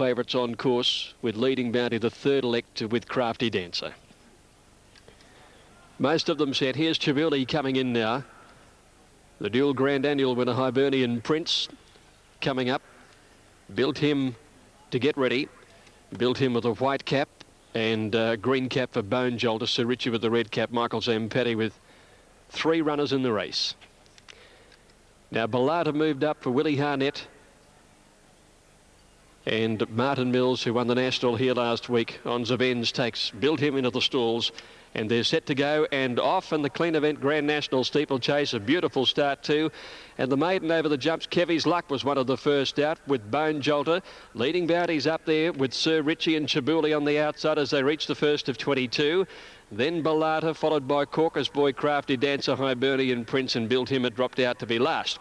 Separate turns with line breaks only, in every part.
favourites on course, with Leading Bounty the third elect with Crafty Dancer. Most of them set. Here's Chibuli coming in now. The dual Grand Annual winner Hibernian Prince coming up. Built him to get ready. Built him with a white cap and green cap for Bone Jolter. Sir Richie with the red cap. Michael Zampetti with 3 runners in the race. Now Bellata moved up for Willie Harnett. And Martin Mills, who won the National here last week on Zavens, takes Built Him into the stalls. And they're set to go and off in the clean event Grand National Steeplechase. A beautiful start too. And the maiden over the jumps, Kevy's Luck, was one of the first out with Bone Jolter. Leading Bounty's up there with Sir Richie and Chibuli on the outside as they reach the first of 22. Then Bellata, followed by Corker's Boy, Crafty Dancer, Hibernian Prince, and Built Him had dropped out to be last.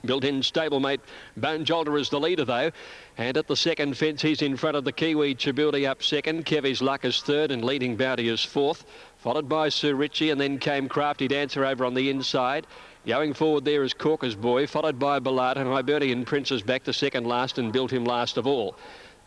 Built-in stablemate Bone Jolter is the leader though, and at the second fence he's in front of the Kiwi. Chibuli up second, Kevy's Luck is third, and Leading Bounty is fourth, followed by Sir Richie, and then came Crafty Dancer over on the inside. Going forward there is Corker's Boy, followed by Bellata, and Hibernian Prince is back to second last, and Built Him last of all.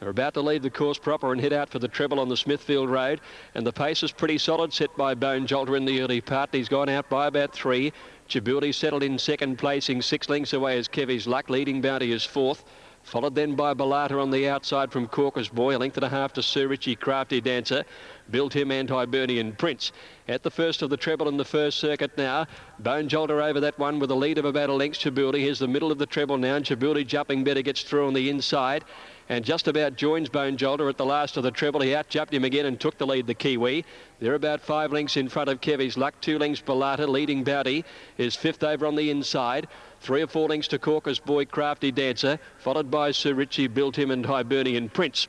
They're about to leave the course proper and head out for the treble on the Smithfield Road, and the pace is pretty solid, set by Bone Jolter in the early part. He's gone out by about 3. Chibuli settled in second, placing 6 lengths away as Kevy's Luck. Leading Bounty is fourth, followed then by Bellata on the outside from Corker's Boy. 1.5 lengths to Sir Richie, Crafty Dancer, Built Him, and Hibernian Prince. At the first of the treble in the first circuit now, Bone Jolter over that one with a lead of about 1 length. Chibuli, here's the middle of the treble now, and Chibuli jumping better, gets through on the inside and just about joins Bone Jolter at the last of the treble. He out-jumped him again and took the lead, the Kiwi. They're about 5 lengths in front of Kevy's Luck. 2 lengths Bellata. Leading Bounty is fifth over on the inside. 3 or 4 lengths to Corker's Boy, Crafty Dancer, followed by Sir Richie, Built Him, and Hibernian Prince.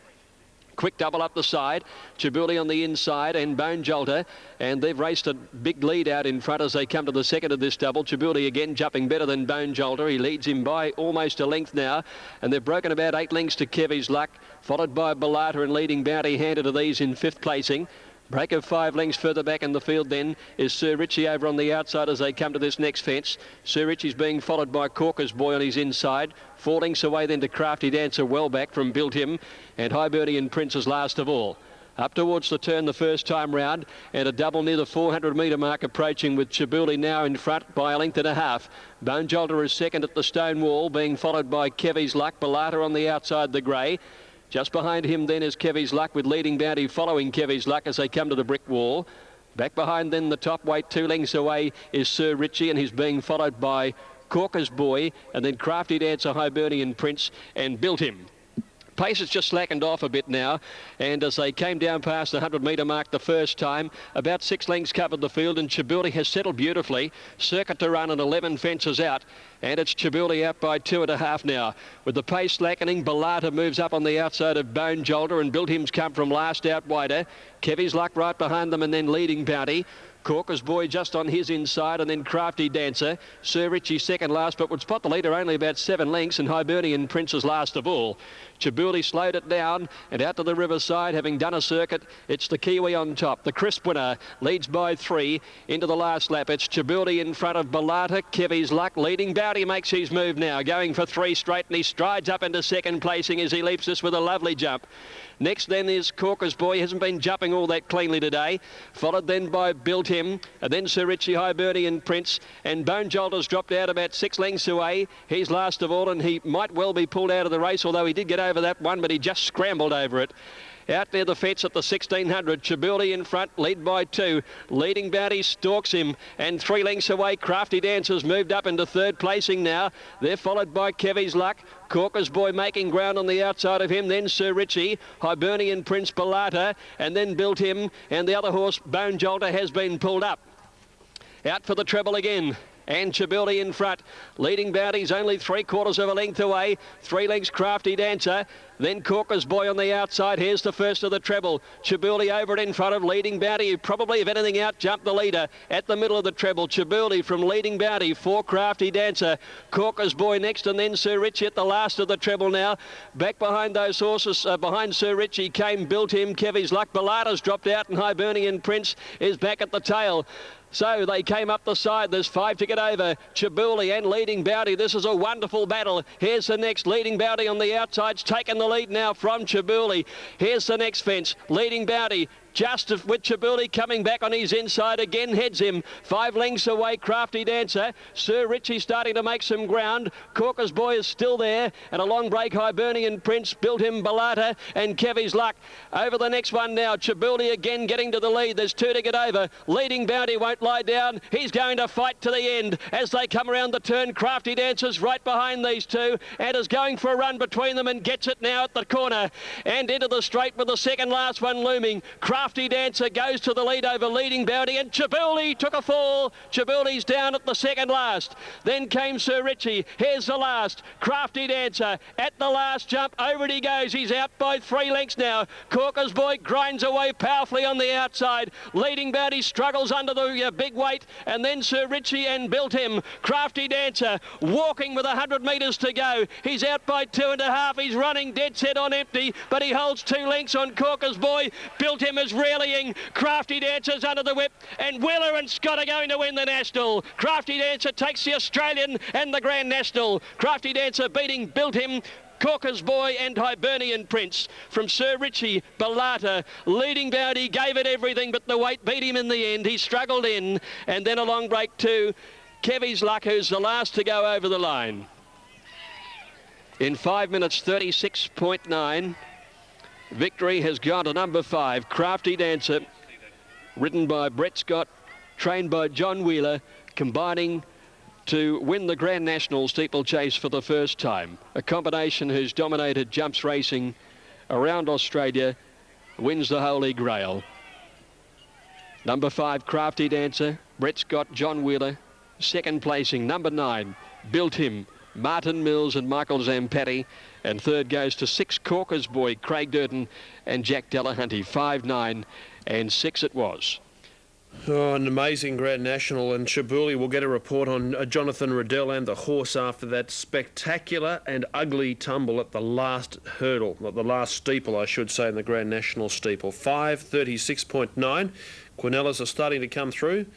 Quick double up the side, Chibuli on the inside and Bone Jolter, and they've raced a big lead out in front as they come to the second of this double. Chibuli again jumping better than Bone Jolter. He leads him by almost a length now, and they've broken about 8 lengths to Kevy's Luck, followed by Bellata and Leading Bounty handed to these in fifth placing. Break of 5 lengths further back in the field then is Sir Richie over on the outside as they come to this next fence. Sir Richie's being followed by Corker's Boy on his inside. 4 lengths away then to Crafty Dancer, well back from Built Him, and Hibernian Prince is last of all. Up towards the turn the first time round, and a double near the 400 metre mark approaching with Chibuli now in front by 1.5 lengths. Bone Jolter is second at the stone wall, being followed by Kevy's Luck. Bellata on the outside, the grey. Just behind him then is Kevy's Luck, with Leading Bounty following Kevy's Luck as they come to the brick wall. Back behind then the top weight, 2 lengths away, is Sir Richie, and he's being followed by Corker's Boy, and then Crafty Dancer, Hibernian Prince, and Built Him. Pace has just slackened off a bit now, and as they came down past the 100 metre mark the first time, about 6 lengths covered the field, and Chibuli has settled beautifully. Circuit to run and 11 fences out, and it's Chibuli out by 2.5 now. With the pace slackening, Bellata moves up on the outside of Bone Jolter, and Built Him's come from last out wider. Kevy's Luck right behind them, and then Leading Bounty. Corker's Boy just on his inside, and then Crafty Dancer. Sir Richie second last, but would spot the leader only about 7 lengths, and Hibernian Prince is last of all. Chibuli slowed it down and out to the riverside, having done a circuit. It's the Kiwi on top. The crisp winner leads by 3 into the last lap. It's Chibuli in front of Bellata. Kevy's Luck. Leading Bounty makes his move now, going for 3 straight, and he strides up into second placing as he leaps this with a lovely jump. Next then is Corker's Boy. Hasn't been jumping all that cleanly today. Followed then by Built Him, and then Sir Richie, Hibernian Prince, and Bone Jolter's dropped out about 6 lengths away. He's last of all, and he might well be pulled out of the race, although he did get over that one, but he just scrambled over it. Out near the fence at the 1600, Chibuli in front, lead by 2. Leading Bounty stalks him, and 3 lengths away, Crafty Dancer's moved up into third placing now. They're followed by Kevy's Luck. Corker's Boy making ground on the outside of him, then Sir Richie, Hibernian Prince, Bellata, and then Built Him, and the other horse, Bone Jolter, has been pulled up. Out for the treble again. And Chibuli in front. Leading Bounty's only 3/4 of a length away. 3 lengths Crafty Dancer. Then Corker's Boy on the outside. Here's the first of the treble. Chibuli over it in front of Leading Bounty, who probably, if anything, out-jumped the leader at the middle of the treble. Chibuli from Leading Bounty, 4 Crafty Dancer. Corker's Boy next, and then Sir Richie at the last of the treble now. Back behind those horses, behind Sir Richie came Built Him, Kevy's Luck. Bellata's dropped out, and Hibernian Prince is back at the tail. So they came up the side. There's 5 to get over. Chibuli and Leading Bounty. This is a wonderful battle. Here's the next. Leading Bounty on the outside's taken the lead. lead now from Chibuli. Here's the next fence. Leading Bounty. Just with Chibuli coming back on his inside again, heads him 5 lengths away. Crafty Dancer. Sir Richie starting to make some ground. Corker's Boy is still there, and a long break. Hibernian Prince, Built Him, Balata, and Kevy's Luck. Over the next one now. Chibuli again getting to the lead. There's 2 to get over. Leading Bounty won't lie down. He's going to fight to the end as they come around the turn. Crafty Dancer's right behind these two and is going for a run between them and gets it now at the corner and into the straight with the second last one looming. Crafty Dancer goes to the lead over Leading Bounty, and Chibuli took a fall. Chibuli's down at the second last. Then came Sir Richie. Here's the last. Crafty Dancer at the last jump. Over he goes. He's out by 3 lengths now. Corker's Boy grinds away powerfully on the outside. Leading Bounty struggles under the big weight, and then Sir Richie and Built Him. Crafty Dancer walking with 100 metres to go. He's out by 2.5. He's running dead set on empty, but he holds 2 lengths on Corker's Boy. Built Him is rallying. Crafty Dancer's under the whip, and Wheeler and Scott are going to win the National. Crafty Dancer takes the Australian and the Grand National. Crafty Dancer beating Built Him, Corker's Boy and Hibernian Prince. From Sir Richie, Balata, Leading Bounty gave it everything, but the weight beat him in the end. He struggled in, and then a long break to Kevy's Luck, who's the last to go over the line. In 5 minutes 36.9, victory has gone to number 5, Crafty Dancer, ridden by Brett Scott, trained by John Wheeler, combining to win the Grand National steeplechase for the first time. A combination who's dominated jumps racing around Australia, wins the Holy Grail. Number 5, Crafty Dancer, Brett Scott, John Wheeler. Second placing, number 9, Built Him, Martin Mills and Michael Zampatti. And third goes to 6, Corker's Boy, Craig Durden and Jack Delahunty. 5, 9 and 6 it was.
Oh, an amazing Grand National, and Chibuli will get a report on Jonathan Riddell and the horse after that spectacular and ugly tumble at the last hurdle, at the last steeple, I should say, in the Grand National steeple. 5:36.9. Quinellas are starting to come through,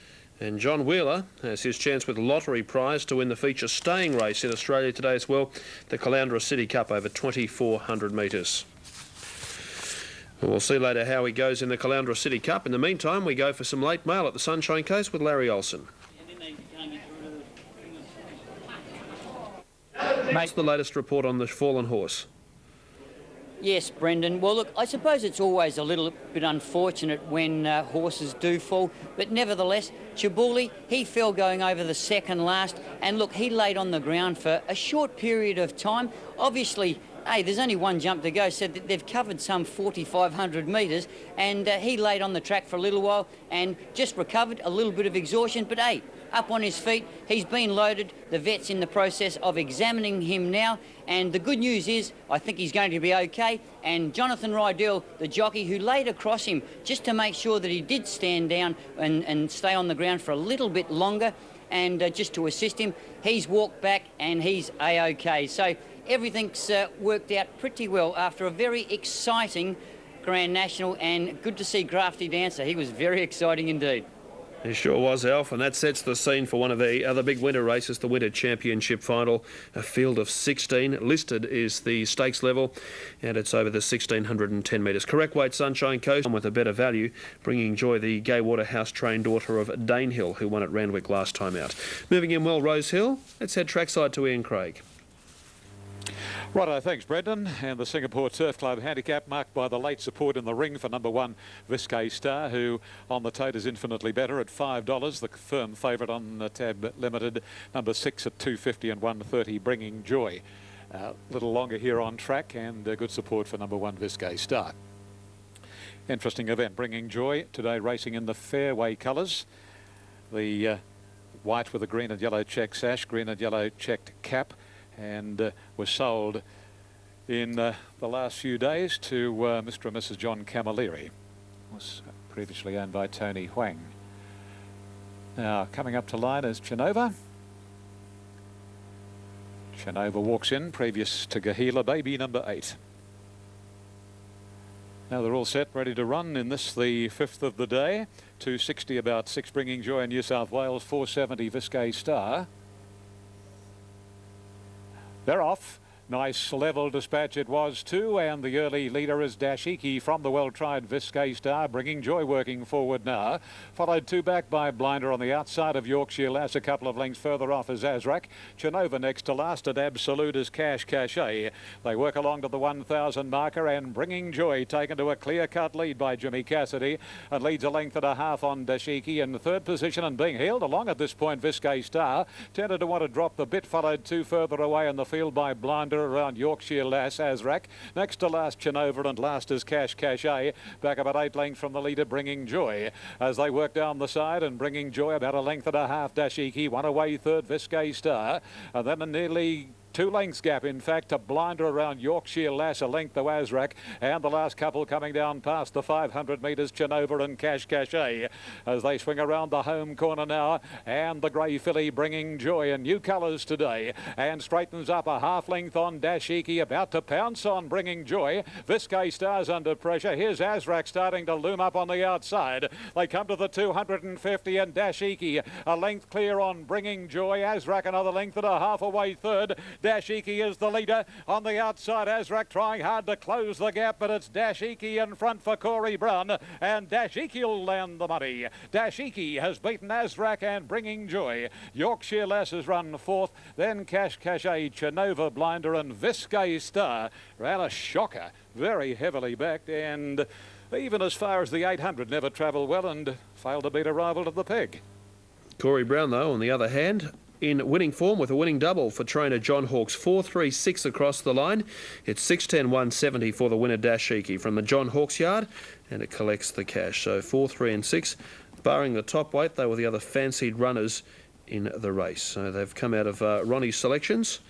and John Wheeler has his chance with Lottery Prize to win the feature staying race in Australia today as well, the Caloundra City Cup over 2,400 metres. We'll see later how he goes in the Caloundra City Cup. In the meantime, we go for some late mail at the Sunshine Coast with Larry Olsen. What's the latest report on the fallen horse?
Yes, Brendan. Well, look, I suppose it's always a little bit unfortunate when horses do fall, but nevertheless, Chibuli, he fell going over the second last, and look, he laid on the ground for a short period of time. Obviously, hey, there's only one jump to go, so they've covered some 4,500 metres, and he laid on the track for a little while and just recovered a little bit of exhaustion, but hey, up on his feet, he's been loaded. The vet's in the process of examining him now, and the good news is I think he's going to be okay. And Jonathan Riddell, the jockey who laid across him just to make sure that he did stand down and stay on the ground for a little bit longer, and just to assist him, he's walked back and he's A-OK. So everything's worked out pretty well after a very exciting Grand National, and good to see Crafty Dancer. He was very exciting indeed.
He sure was, Alf, and that sets the scene for one of the other big winter races, the Winter Championship Final. A field of 16. Listed is the stakes level, and it's over the 1,610 metres. Correct weight, Sunshine Coast, with a better value, bringing joy the Gay Waterhouse trained daughter of Danehill, who won at Randwick last time out. Moving in well, Rosehill. Let's head trackside to Ian Craig.
Righto, thanks Brendan. And the Singapore Turf Club handicap marked by the late support in the ring for number 1 Viscay Star, who on the tote is infinitely better at $5. The firm favourite on Tab Limited, number 6 at $2.50 and $1.30, Bringing Joy. A little longer here on track, and good support for number 1 Viscay Star. Interesting event, Bringing Joy today racing in the fairway colours. The white with a green and yellow check sash, green and yellow checked cap, and was sold in the last few days to Mr. and Mrs. John Camilleri. Was previously owned by Tony Huang. Now coming up to line is Chinova. Chinova walks in, previous to Gahila, baby number 8. Now they're all set, ready to run in this, the 5th of the day. 260 about 6, Bringing Joy in New South Wales, 470 Viscay Star. They're off. Nice level dispatch it was too, and the early leader is Dashiki from the well-tried Viscay Star, Bringing Joy working forward now. Followed two back by Blinder on the outside of Yorkshire Lass, a couple of lengths further off is Azrak. Chinova next to last, and Absolute is Cash Cachet. They work along to the 1,000 marker, and Bringing Joy taken to a clear-cut lead by Jimmy Cassidy, and leads a length and a half on Dashiki in third position, and being hailed along at this point Viscay Star. Tended to want to drop the bit, followed two further away in the field by Blinder around Yorkshire Lass, Azrak. Next to last Chinova, and last is Cash Cachet. Back about 8 lengths from the leader Bringing Joy. As they work down the side, and Bringing Joy about a length and a half, Dashiki one away third, Viscay Star. And then a nearly 2 lengths gap, in fact, to Blinder around Yorkshire Lass, a length to Azrak, and the last couple coming down past the 500 metres, Chinova and Cash Cachet, as they swing around the home corner now, and the grey filly Bringing Joy in new colours today, and straightens up a half length on Dashiki, about to pounce on Bringing Joy. Viscay Star's under pressure. Here's Azrak starting to loom up on the outside. They come to the 250, and Dashiki a length clear on Bringing Joy. Azrak another length and a half away third. Dashiki is the leader on the outside. Azrak trying hard to close the gap, but it's Dashiki in front for Corey Brown, and Dashiki will land the money. Dashiki has beaten Azrak and Bringing Joy. Yorkshire Lass has run fourth, then Cash Cachet, Chinova, Blinder and Viscay Star ran a shocker, very heavily backed, and even as far as the 800 never travelled well and failed to beat a rival to the peg.
Corey Brown, though, on the other hand, in winning form with a winning double for trainer John Hawkes. 4-3-6 across the line. It's 6-10-170 for the winner Dashiki from the John Hawkes yard, and it collects the cash. So 4-3-6, barring the top weight, they were the other fancied runners in the race. So they've come out of Ronnie's selections,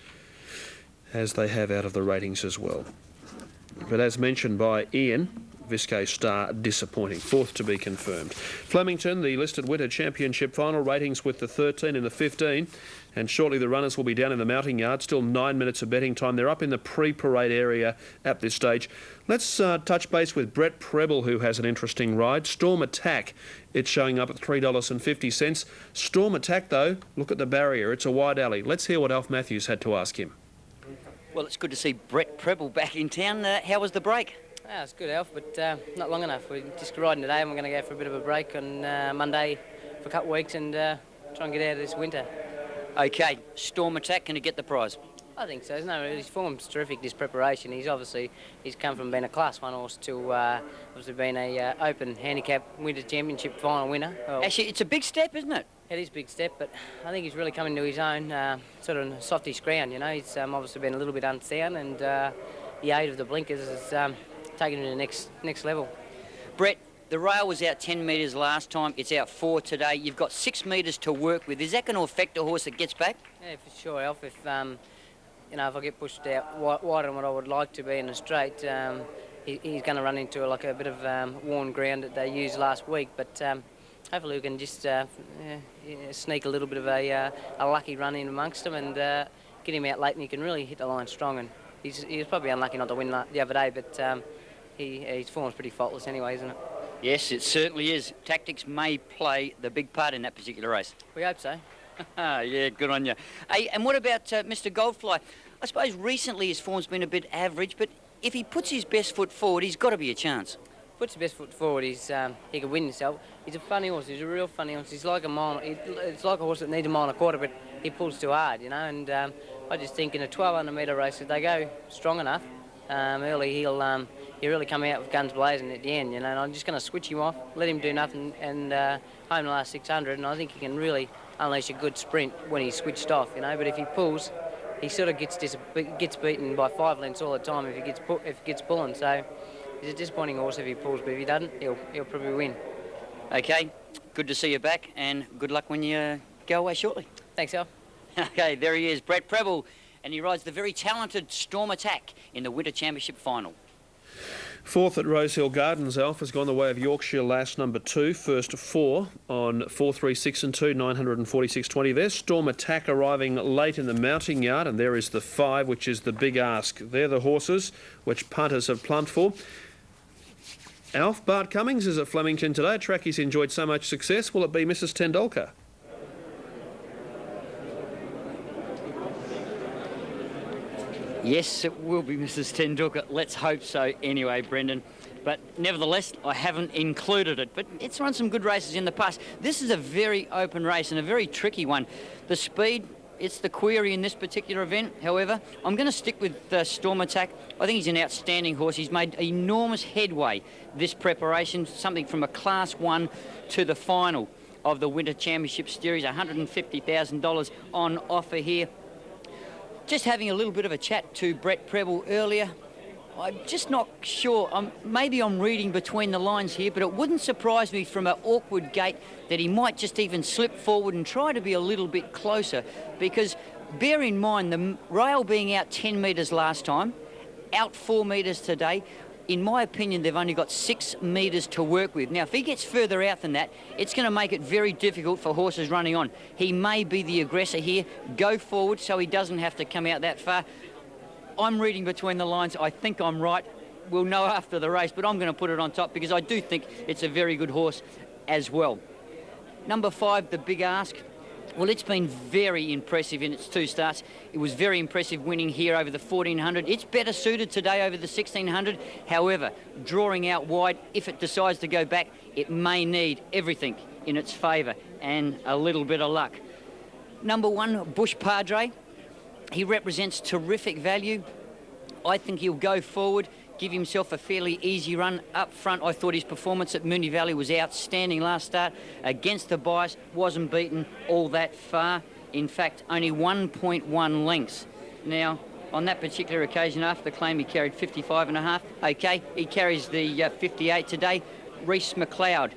as they have out of the ratings as well. But as mentioned by Ian, Viscay Star disappointing. Fourth to be confirmed. Flemington, the listed winter championship final, ratings with the 13 and the 15. And shortly the runners will be down in the mounting yard. Still 9 minutes of betting time. They're up in the pre-parade area at this stage. Let's touch base with Brett Preble, who has an interesting ride. Storm Attack, it's showing up at $3.50. Storm Attack, though, look at the barrier. It's a wide alley. Let's hear what Alf Matthews had to ask him.
Well, it's good to see Brett Preble back in town. How was the break?
Yeah, it's good, Alf, but not long enough. We're just riding today, and we're going to go for a bit of a break on Monday for a couple of weeks and try and get out of this winter.
OK, Storm Attack, can he get the prize?
I think so. No, his form's terrific, this preparation. He's come from being a Class 1 horse to obviously being a Open Handicap Winter Championship final winner. Well,
actually, it's a big step, isn't it?
It is a big step, but I think he's really coming to his own, sort of softish ground, you know. He's obviously been a little bit unsound, and the aid of the blinkers has taken him to the next level.
Brett, the rail was out 10 metres last time. It's out 4 today. You've got 6 metres to work with. Is that going to affect a horse that gets back?
Yeah, for sure, Alf. If you know, if I get pushed out wider than what I would like to be in a straight, he's going to run into like a bit of worn ground that they used last week. But hopefully we can just sneak a little bit of a lucky run in amongst them and get him out late, and he can really hit the line strong. And he was probably unlucky not to win the other day, but his form's pretty faultless anyway, isn't it?
Yes, it certainly is. Tactics may play the big part in that particular race.
We hope so.
Yeah, good on you. Hey, and what about Mr. Goldfly? I suppose recently his form's been a bit average, but if he puts his best foot forward, he's got to be a chance.
Puts his best foot forward, he can win himself. He's a funny horse. He's a real funny horse. He's like a mile. It's like a horse that needs a mile and a quarter, but he pulls too hard, you know. And I just think in a 1,200 metre race, if they go strong enough early, he'll really come out with guns blazing at the end, you know. And I'm just going to switch him off, let him do nothing, and home the last 600. And I think he can really unleash a good sprint when he's switched off, you know. But if he pulls, he sort of gets beaten by 5 lengths all the time if he gets pulling. So he's a disappointing horse if he pulls, but if he doesn't, he'll probably win. OK, good to see you back, and good luck when you go away shortly. Thanks, Al.
OK, there he is, Brett Preble, and he rides the very talented Storm Attack in the Winter Championship final.
Fourth at Rosehill Gardens, Alf, has gone the way of Yorkshire Lass number 2, first 4 on 4-3-6 and 2, 946.20. There's Storm Attack arriving late in the mounting yard, and there is the 5, which is the big ask. They're the horses which punters have plumped for. Alf, Bart Cummings is at Flemington today, a track he's enjoyed so much success. Will it be Mrs. Tendulkar?
Yes, it will be Mrs. Tendulkar. Let's hope so anyway, Brendan. But nevertheless, I haven't included it. But it's run some good races in the past. This is a very open race and a very tricky one. The speed, it's the query in this particular event. However, I'm going to stick with Storm Attack. I think he's an outstanding horse. He's made enormous headway this preparation, something from a Class 1 to the final of the Winter Championship Series, $150,000 on offer here. Just having a little bit of a chat to Brett Preble earlier. I'm just not sure. Maybe I'm reading between the lines here, but it wouldn't surprise me from an awkward gate that he might just even slip forward and try to be a little bit closer, because bear in mind the rail being out 10 metres last time, out 4 metres today. In my opinion, they've only got 6 metres to work with. Now, if he gets further out than that, it's going to make it very difficult for horses running on. He may be the aggressor here. Go forward so he doesn't have to come out that far. I'm reading between the lines. I think I'm right. We'll know after the race, but I'm going to put it on top because I do think it's a very good horse as well. Number 5, the Big Ask. Well, it's been very impressive in its 2 starts. It was very impressive winning here over the 1400. It's better suited today over the 1600. However, drawing out wide, if it decides to go back, it may need everything in its favour and a little bit of luck. Number 1, Bush Padre. He represents terrific value. I think he'll go forward, give himself a fairly easy run up front. I thought his performance at Moonee Valley was outstanding last start. Against the bias, wasn't beaten all that far. In fact, only 1.1 lengths. Now, on that particular occasion, after the claim, he carried 55.5. Okay, he carries the 58 today. Reese McLeod,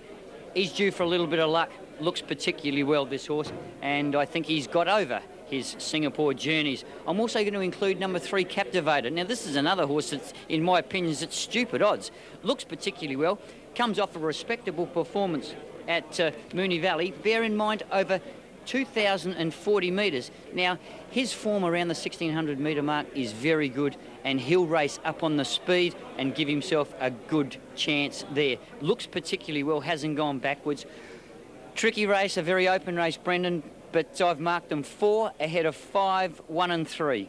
he's due for a little bit of luck. Looks particularly well, this horse, and I think he's got over his Singapore journeys. I'm also going to include number 3, Captivator. Now, this is another horse that's, in my opinion, is at stupid odds. Looks particularly well. Comes off a respectable performance at Moonee Valley. Bear in mind, over 2,040 metres. Now, his form around the 1,600 metre mark is very good, and he'll race up on the speed and give himself a good chance there. Looks particularly well, hasn't gone backwards. Tricky race, a very open race, Brendan, but I've marked them 4 ahead of 5, 1 and 3.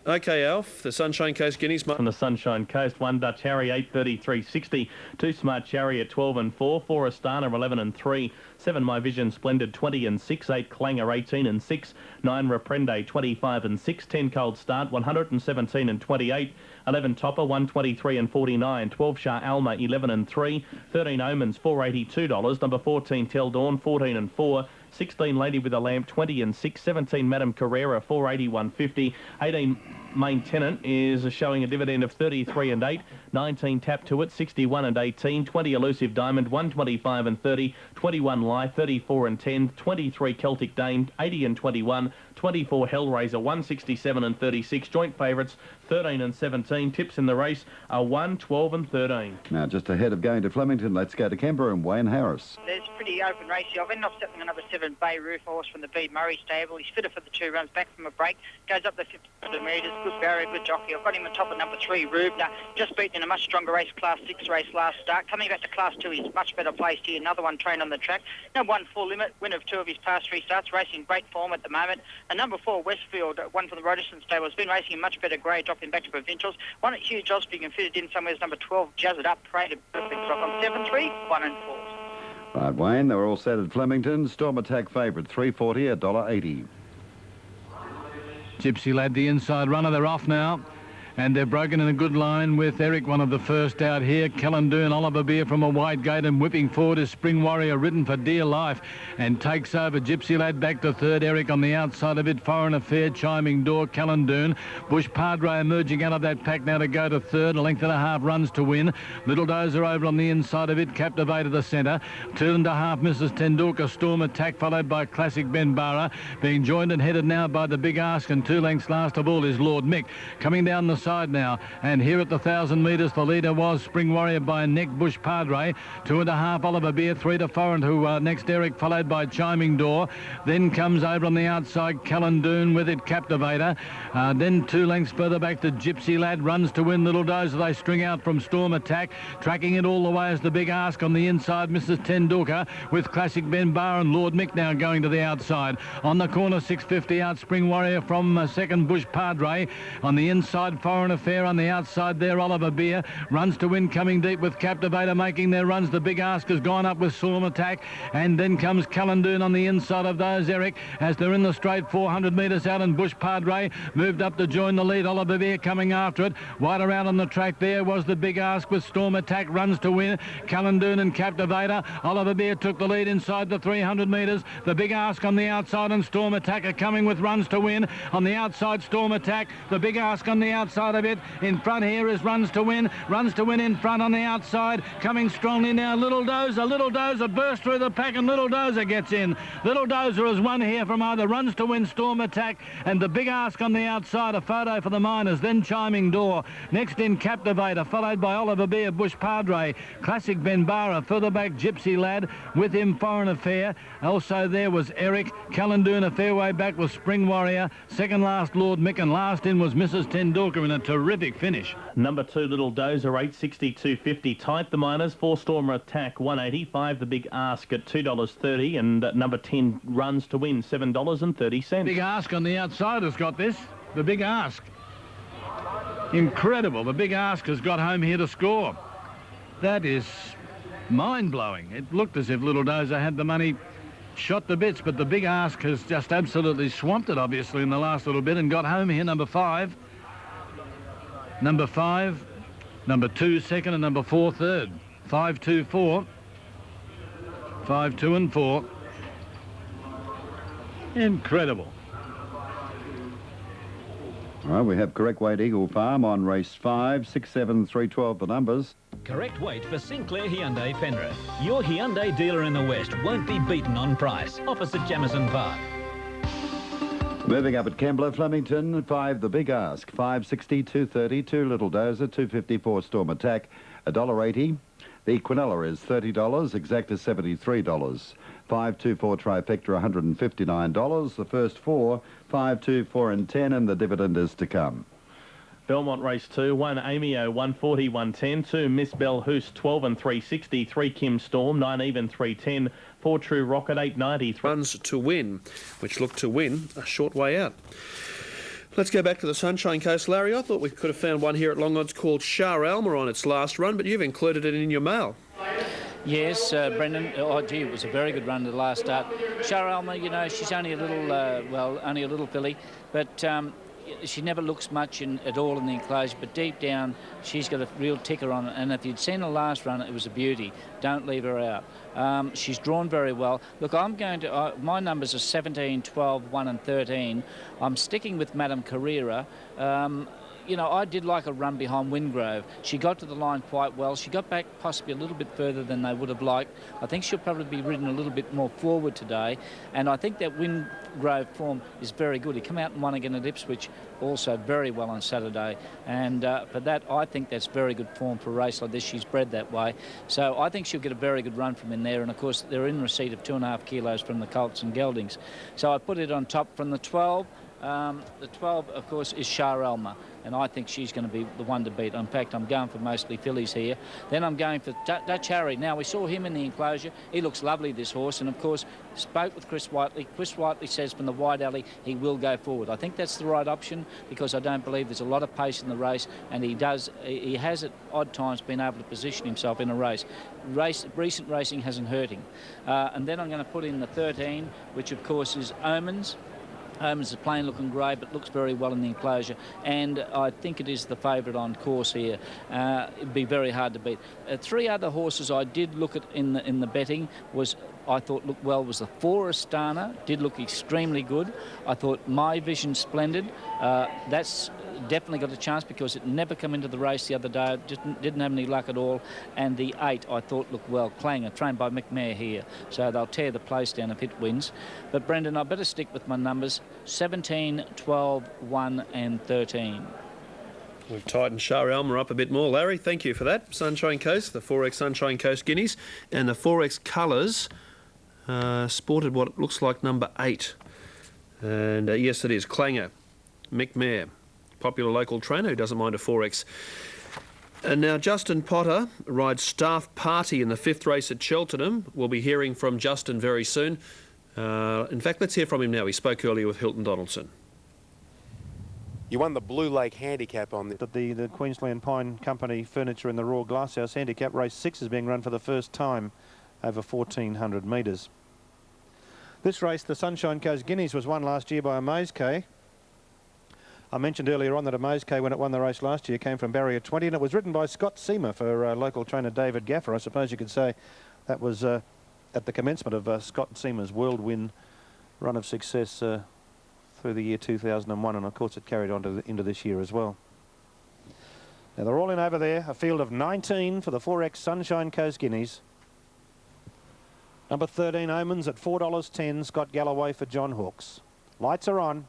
Okay, Alf, the Sunshine Coast Guineas.
From the Sunshine Coast, 1 Dutch Harry, 8.33.60. 2 Smart Chariot, 12 and 4. 4 Astana, 11 and 3. 7 My Vision Splendid, 20 and 6. 8 Clanger, 18 and 6. 9 Reprende, 25 and 6. 10 Cold Start, 117 and 28. 11 Topper, 123 and 49. 12 Shah Alma, 11 and 3. 13 Omens, $482. Number 14 Tell Dawn, 14 and 4. 16 Lady with a Lamp, 20 and 6. 17 Madame Carrera, 481.50. 18 Main Tenant is showing a dividend of 33 and 8. 19 Tap to It, 61 and 18. 20 Elusive Diamond, 125 and 30. 21 Lie, 34 and 10. 23 Celtic Dame, 80 and 21. 24 Hellraiser, 167 and 36. Joint favourites, 13 and 17. Tips in the race are 1, 12 and 13.
Now, just ahead of going to Flemington, let's go to Canberra and Wayne Harris.
There's a pretty open race here. I've ended up settling on number 7, Bay Roof, horse from the B. Murray stable. He's fitter for the 2 runs, back from a break. Goes up the 50 metres. Good barrier, good jockey. I've got him on top of number 3, Rubner. Just beaten in a much stronger race, Class 6 race last start. Coming back to Class 2, he's much better placed here. Another one trained on the track. Number 1, Full Limit. Winner of 2 of his past 3 starts. Racing great form at the moment. And number 4, Westfield, one from the Roderson stable. Has been racing in much better grade, dropping back to provincials. One at Huge Osby and fitted in somewhere is number 12, Jazz It Up. Paraded perfect drop on 7, 3, 1 and 4.
Right, Wayne, they were all set at Flemington. Storm Attack favourite, $3.40, $1.80.
Gypsy Lad, the inside runner. They're off now. And they're broken in a good line with Eric, one of the first out here. Callandoon, Oliver Beer from a wide gate, and whipping forward is Spring Warrior, ridden for dear life, and takes over. Gypsy Lad back to third. Eric on the outside of it. Foreign Affair, Chiming Door, Callandoon. Bush Padre emerging out of that pack now to go to third. A length and a half runs to win. Little Dozer over on the inside of it. Captivator the centre. 2.5 Mrs. Tendulkar. Storm Attack followed by Classic Benbara. Being joined and headed now by the Big Ask, and 2 lengths last of all is Lord Mick. Coming down the side outside now. And here at the 1,000 metres, the leader was Spring Warrior by Neck Bush Padre. 2.5 Oliver Beer, 3 to Foreign, who next Eric, followed by Chiming Door. Then comes over on the outside Callandoon with it, Captivator. Then 2 lengths further back to Gypsy Lad, runs to win Little Dozer. They string out from Storm Attack. Tracking it all the way as the Big Ask on the inside, Mrs. Tendulkar, with Classic Ben Barr and Lord Mick now going to the outside. On the corner, 650 out, Spring Warrior from second, Bush Padre. On the inside, Foreign Affair. On the outside there, Oliver Beer. Runs to win, coming deep with Captivator making their runs. The Big Ask has gone up with Storm Attack. And then comes Callandoon on the inside of those, Eric, as they're in the straight 400 metres out, and Bush Padre moved up to join the lead. Oliver Beer coming after it. Wide around on the track there was the Big Ask with Storm Attack, runs to win. Callandoon and Captivator. Oliver Beer took the lead inside the 300 metres. The Big Ask on the outside and Storm Attack are coming with runs to win. On the outside, Storm Attack. The Big Ask on the outside of it. In front here is runs to win. Runs to win in front on the outside. Coming strongly now, Little Dozer. Little Dozer bursts through the pack and Little Dozer gets in. Little Dozer has won here from either runs to win, Storm Attack, and the Big Ask on the outside. A photo for the Miners. Then Chiming Door. Next in Captivator, followed by Oliver Beer, Bush Padre, Classic Benbara, further back Gypsy Lad, with him Foreign Affair. Also there was Eric. Callandoon a fair way back was Spring Warrior. Second last Lord Mick, and last in was Mrs. Tendulkar in a terrific finish.
Number 2, Little Dozer, 860, 250. Tight the Miners. 4 Stormer Attack, 185. The Big Ask at $2.30, and number 10 runs to win, $7.30.
Big Ask on the outside has got this. The Big Ask. Incredible. The Big Ask has got home here to score. That is mind-blowing. It looked as if Little Dozer had the money shot to bits, but the Big Ask has just absolutely swamped it, obviously, in the last little bit and got home here, number 5. Number 5, number 2 second, and number 4 third. 5, 2, 4. 5, 2 and 4. Incredible.
All right, we have correct weight Eagle Farm on race 5, 6, 7, 3, 12, the numbers.
Correct weight for Sinclair Hyundai Penrith. Your Hyundai dealer in the West won't be beaten on price. Opposite Jamison Park.
Moving up at Kembla, Flemington, 5, the Big Ask, 560, 230, 2 Little Dozer, 254 Storm Attack, $1.80. The Quinella is $30, Exacta $73. 524 Trifecta, $159. The first 4, 5, 2, 4 and 10, and the dividend is to come.
Belmont race 2, 1 Amio, 140, 110, 2 Miss Bell Hoos, 12 and 360, 3 Kim Storm, 9 even, 310, 4 True Rocket, 890.
Runs to win, which looked to win a short way out. Let's go back to the Sunshine Coast, Larry. I thought we could have found one here at Long Odds called Shah Alma on its last run, but you've included it in your mail.
Yes, Brendan. Oh, gee, it was a very good run to the last start. Shah Alma, you know, she's only a little, only a little filly, but she never looks much at all in the enclosure, but deep down she's got a real ticker on it, and if you'd seen her last run, it was a beauty. Don't leave her out. She's drawn very well. Look, I'm going to, my numbers are 17, 12, 1 and 13. I'm sticking with Madame Carrera. You know, I did like a run behind Wingrove. She got to the line quite well. She got back possibly a little bit further than they would have liked. I think she'll probably be ridden a little bit more forward today. And I think that Wingrove form is very good. He came out and won again at Ipswich also very well on Saturday. And for that, I think that's very good form for a race like this. She's bred that way. So I think she'll get a very good run from in there. And, of course, they're in receipt of 2.5 kilos from the Colts and Geldings. So I put it on top from the 12. The 12, of course, is Shah Alma, and I think she's going to be the one to beat. In fact, I'm going for mostly fillies here. Then I'm going for Dutch Harry. Now, we saw him in the enclosure. He looks lovely, this horse, and, of course, spoke with Chris Whiteley. Chris Whiteley says from the wide alley he will go forward. I think that's the right option because I don't believe there's a lot of pace in the race, and he has at odd times been able to position himself in a race. Recent racing hasn't hurt him. And then I'm going to put in the 13, which, of course, is Omens. Omens is plain looking grey, but looks very well in the enclosure, and I think it is the favourite on course here. It'd be very hard to beat. 3 other horses I did look at in the betting I thought looked well was the 4 Astana, did look extremely good. I thought My Vision Splendid, that's definitely got a chance because it never come into the race the other day. Didn't have any luck at all. And the 8 I thought looked well. Clanger, trained by McMahon here. So they'll tear the place down if it wins. But Brendan, I better stick with my numbers. 17, 12, 1 and 13.
We've tightened Shah Alma up a bit more. Larry, thank you for that. Sunshine Coast, the 4X Sunshine Coast Guineas, and the 4X colours sported what looks like number 8. And yes, it is Clanger, Mick Mayer, popular local trainer who doesn't mind a 4X. And now Justin Potter rides Staff Party in the 5th race at Cheltenham. We'll be hearing from Justin very soon. In fact, let's hear from him now. He spoke earlier with Hilton Donaldson.
You won the Blue Lake Handicap on
the Queensland Pine Company Furniture in the Royal Glasshouse Handicap. Race 6 is being run for the first time over 1,400 metres. This race, the Sunshine Coast Guineas, was won last year by Amaze K. I mentioned earlier on that Amaze K, when it won the race last year, came from Barrier 20, and it was ridden by Scott Seamer for local trainer David Gaffer. I suppose you could say that was at the commencement of Scott Seamer's whirlwind run of success through the year 2001, and of course it carried on into this year as well. Now they're all in over there, a field of 19 for the 4X Sunshine Coast Guineas. Number 13 Omens at $4.10, Scott Galloway for John Hooks. Lights are on.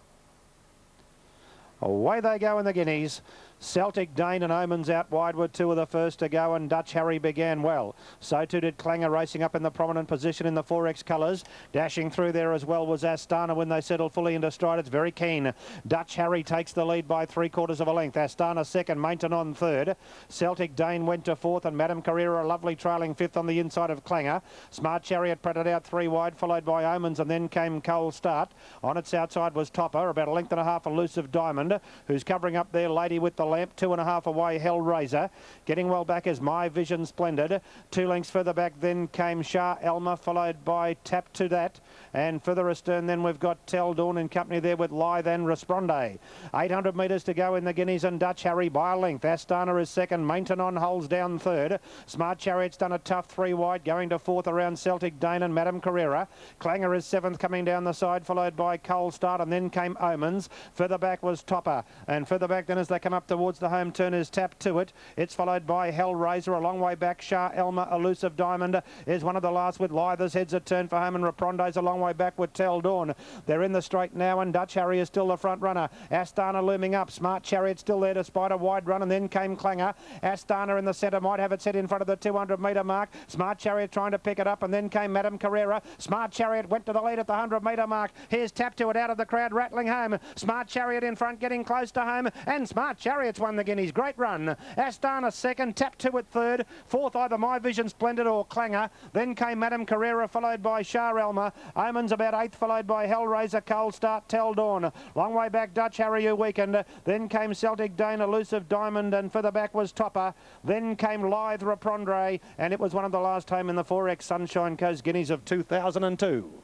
Away they go in the Guineas. Celtic Dane and Omens out wide were 2 of the first to go, and Dutch Harry began well. So too did Clanger, racing up in the prominent position in the 4X colours. Dashing through there as well was Astana when they settled fully into stride. It's very keen. Dutch Harry takes the lead by 3/4 of a length. Astana second, Mainton on third. Celtic Dane went to fourth, and Madame Carrera lovely trailing fifth on the inside of Clanger. Smart Chariot printed out 3 wide, followed by Omens, and then came Cold Start. On its outside was Topper, about 1.5 lengths Elusive Diamond, who's covering up there Lady with the Lamp. 2.5 away Hellraiser. Getting well back is My Vision Splendid. 2 lengths further back then came Shah Alma, followed by Tap to That. And further astern then we've got Tell Dawn in company there with Lithe and Responde. 800 metres to go in the Guineas, and Dutch Harry by a length. Astana is second. Maintenon holds down third. Smart Chariot's done a tough 3 wide, going to fourth around Celtic Dane and Madame Carrera. Clanger is seventh, coming down the side, followed by Cold Start, and then came Omens. Further back was Topper, and further back then as they come up towards the home turn is Tap to It. It's followed by Hellraiser. A long way back, Shah Elma, Elusive Diamond is one of the last with Lither's heads a turn for home, and Repronde's a long way back with Tell Dawn. They're in the straight now, and Dutch Harry is still the front runner. Astana looming up. Smart Chariot still there despite a wide run, and then came Clanger. Astana in the centre might have it set in front of the 200 metre mark. Smart Chariot trying to pick it up, and then came Madame Carrera. Smart Chariot went to the lead at the 100 metre mark. Here's Tap to It out of the crowd, rattling home. Smart Chariot in front, getting close to home, and Smart Chariot's won the Guineas. Great run. Astana second, Tap to It third, fourth either My Vision Splendid or Clanger. Then came Madame Carrera, followed by Shah Elma. Omens about eighth, followed by Hellraiser, Cold Start, Tell Dawn. Long way back, Dutch Harry who weakened. Then came Celtic Dane, Elusive Diamond, and further back was Topper. Then came Lithe, Reprendre, and it was one of the last home in the 4X Sunshine Coast Guineas of 2002.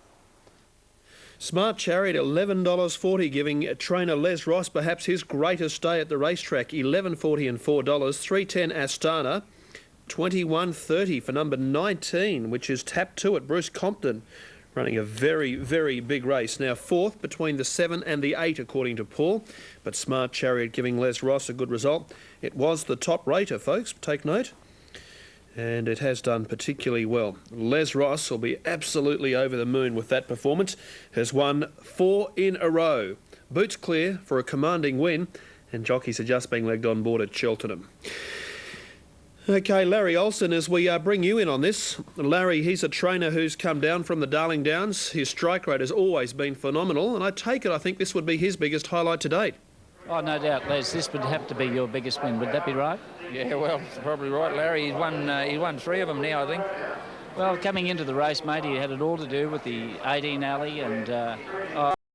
Smart Chariot, $11.40, giving trainer Les Ross perhaps his greatest day at the racetrack. $11.40 and $4. $3.10 Astana. $21.30 for number 19, which is Tap to It, Bruce Compton, running a very, very big race. Now fourth between the 7 and the 8, according to Paul, but Smart Chariot giving Les Ross a good result. It was the top rater, folks, take note. And it has done particularly well. Les Ross will be absolutely over the moon with that performance. Has won 4 in a row. Boots clear for a commanding win, and jockeys are just being legged on board at Cheltenham. Okay, Larry Olsen, as we bring you in on this. Larry, he's a trainer who's come down from the Darling Downs. His strike rate has always been phenomenal, and I think this would be his biggest highlight to date.
Oh, no doubt, Les. This would have to be your biggest win. Would that be right?
Yeah, well, probably right, Larry. He's won 3 of them now, I think.
Well, coming into the race, mate, he had it all to do with the 18 alley, and